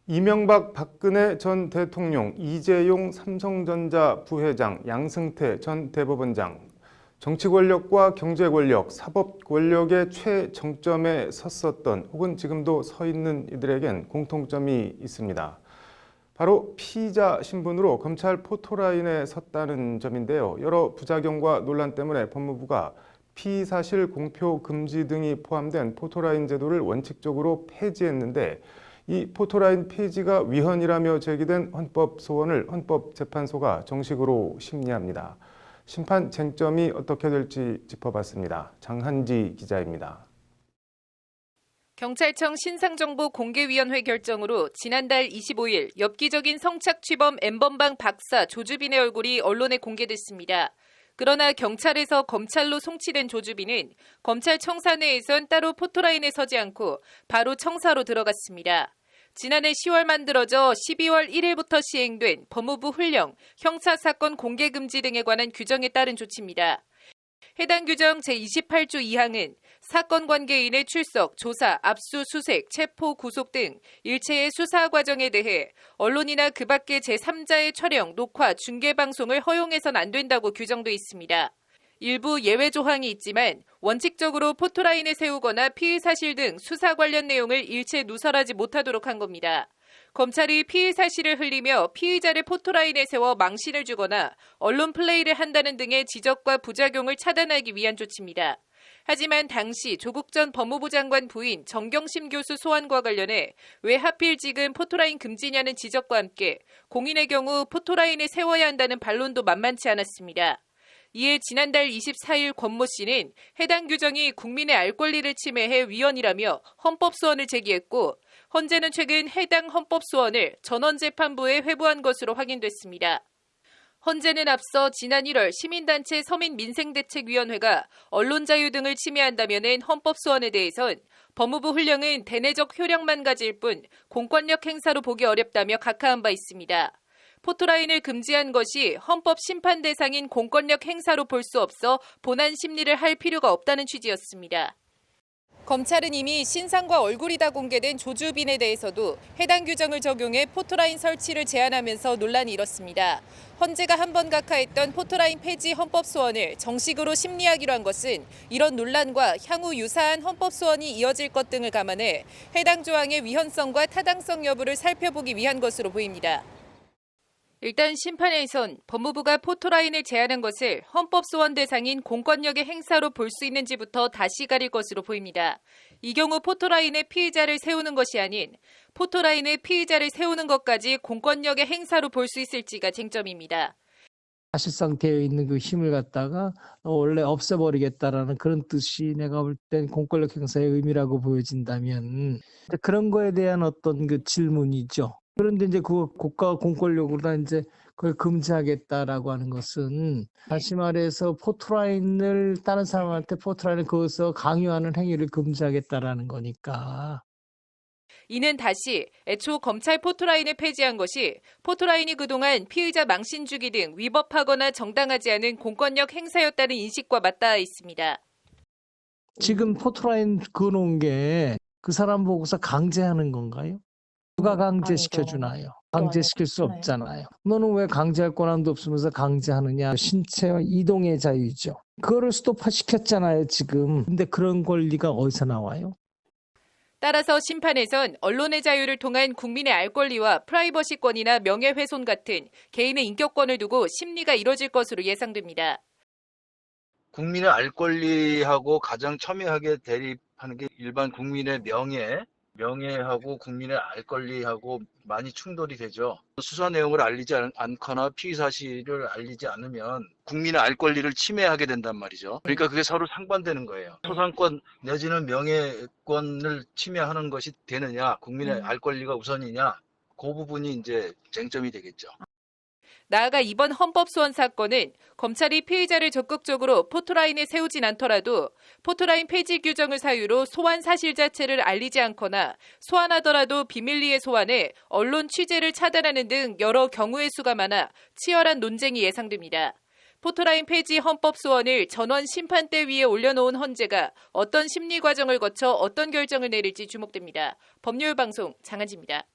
이명박 박근혜 전 대통령, 이재용 삼성전자 부회장, 양승태 전 대법원장, 정치 권력과 경제 권력, 사법 권력의 최정점에 섰었던 혹은 지금도 서 있는 이들에겐 공통점이 있습니다. 바로 피의자 신분으로 검찰 포토라인에 섰다는 점인데요. 여러 부작용과 논란 때문에 법무부가 피의사실 공표 금지 등이 포함된 포토라인 제도를 원칙적으로 폐지했는데 이 포토라인 폐지가 위헌이라며 제기된 헌법 소원을 헌법재판소가 정식으로 심리합니다. 심판 쟁점이 어떻게 될지 짚어봤습니다. 장한지 기자입니다. 경찰청 신상정보공개위원회 결정으로 지난달 25일 엽기적인 성착취범 N번방 박사 조주빈의 얼굴이 언론에 공개됐습니다. 그러나 경찰에서 검찰로 송치된 조주빈은 검찰 청사 내에선 따로 포토라인에 서지 않고 바로 청사로 들어갔습니다. 지난해 10월 만들어져 12월 1일부터 시행된 법무부 훈령, 형사사건 공개금지 등에 관한 규정에 따른 조치입니다. 해당 규정 제28조 2항은 사건 관계인의 출석, 조사, 압수, 수색, 체포, 구속 등 일체의 수사 과정에 대해 언론이나 그 밖의 제3자의 촬영, 녹화, 중계 방송을 허용해서는 안 된다고 규정돼 있습니다. 일부 예외 조항이 있지만 원칙적으로 포토라인에 세우거나 피의 사실 등 수사 관련 내용을 일체 누설하지 못하도록 한 겁니다. 검찰이 피의 사실을 흘리며 피의자를 포토라인에 세워 망신을 주거나 언론 플레이를 한다는 등의 지적과 부작용을 차단하기 위한 조치입니다. 하지만 당시 조국 전 법무부 장관 부인 정경심 교수 소환과 관련해 왜 하필 지금 포토라인 금지냐는 지적과 함께 공인의 경우 포토라인에 세워야 한다는 반론도 만만치 않았습니다. 이에 지난달 24일 권모 씨는 해당 규정이 국민의 알 권리를 침해해 위헌이라며 헌법소원을 제기했고 헌재는 최근 해당 헌법소원을 전원재판부에 회부한 것으로 확인됐습니다. 헌재는 앞서 지난 1월 시민단체 서민민생대책위원회가 언론자유 등을 침해한다면 헌법소원에 대해선 법무부 훈령은 대내적 효력만 가질 뿐 공권력 행사로 보기 어렵다며 각하한 바 있습니다. 포토라인을 금지한 것이 헌법 심판 대상인 공권력 행사로 볼 수 없어 본안 심리를 할 필요가 없다는 취지였습니다. 검찰은 이미 신상과 얼굴이 다 공개된 조주빈에 대해서도 해당 규정을 적용해 포토라인 설치를 제한하면서 논란이 일었습니다. 헌재가 한 번 각하했던 포토라인 폐지 헌법소원을 정식으로 심리하기로 한 것은 이런 논란과 향후 유사한 헌법소원이 이어질 것 등을 감안해 해당 조항의 위헌성과 타당성 여부를 살펴보기 위한 것으로 보입니다. 일단 심판에선 법무부가 포토라인을 제한한 것을 헌법소원 대상인 공권력의 행사로 볼 수 있는지부터 다시 가릴 것으로 보입니다. 이 경우 포토라인에 피의자를 세우는 것이 아닌 포토라인에 피의자를 세우는 것까지 공권력의 행사로 볼 수 있을지가 쟁점입니다. 사실상 되어 있는 그 힘을 갖다가 원래 없애버리겠다라는 그런 뜻이 내가 볼 땐 공권력 행사의 의미라고 보여진다면 그런 거에 대한 어떤 그 질문이죠. 그런데 이제 그 국가 공권력으로 이제 그걸 금지하겠다라고 하는 것은 다시 말해서 포토라인을 다른 사람한테 포토라인을 그어서 강요하는 행위를 금지하겠다라는 거니까. 이는 다시 애초 검찰 포토라인을 폐지한 것이 포토라인이 그동안 피의자 망신 주기 등 위법하거나 정당하지 않은 공권력 행사였다는 인식과 맞닿아 있습니다. 지금 포토라인 그어놓은 게 그 사람 보고서 강제하는 건가요? 누가 강제시켜주나요? 강제시킬 수 없잖아요. 너는 왜 강제할 권한도 없으면서 강제하느냐? 신체와 이동의 자유죠. 그거를 스톱화시켰잖아요, 지금. 근데 그런 권리가 어디서 나와요? 따라서 심판에선 언론의 자유를 통한 국민의 알 권리와 프라이버시권이나 명예훼손 같은 개인의 인격권을 두고 심리가 이뤄질 것으로 예상됩니다. 국민의 알 권리하고 가장 첨예하게 대립하는 게 일반 국민의 명예하고 국민의 알 권리하고 많이 충돌이 되죠. 수사 내용을 알리지 않거나 피의 사실을 알리지 않으면 국민의 알 권리를 침해하게 된단 말이죠. 그러니까 그게 서로 상반되는 거예요. 소상권 내지는 명예권을 침해하는 것이 되느냐, 국민의 알 권리가 우선이냐, 그 부분이 이제 쟁점이 되겠죠. 나아가 이번 헌법소원 사건은 검찰이 피의자를 적극적으로 포토라인에 세우진 않더라도 포토라인 폐지 규정을 사유로 소환 사실 자체를 알리지 않거나 소환하더라도 비밀리에 소환해 언론 취재를 차단하는 등 여러 경우의 수가 많아 치열한 논쟁이 예상됩니다. 포토라인 폐지 헌법소원을 전원 심판대 위에 올려놓은 헌재가 어떤 심리 과정을 거쳐 어떤 결정을 내릴지 주목됩니다. 법률방송 장한지입니다.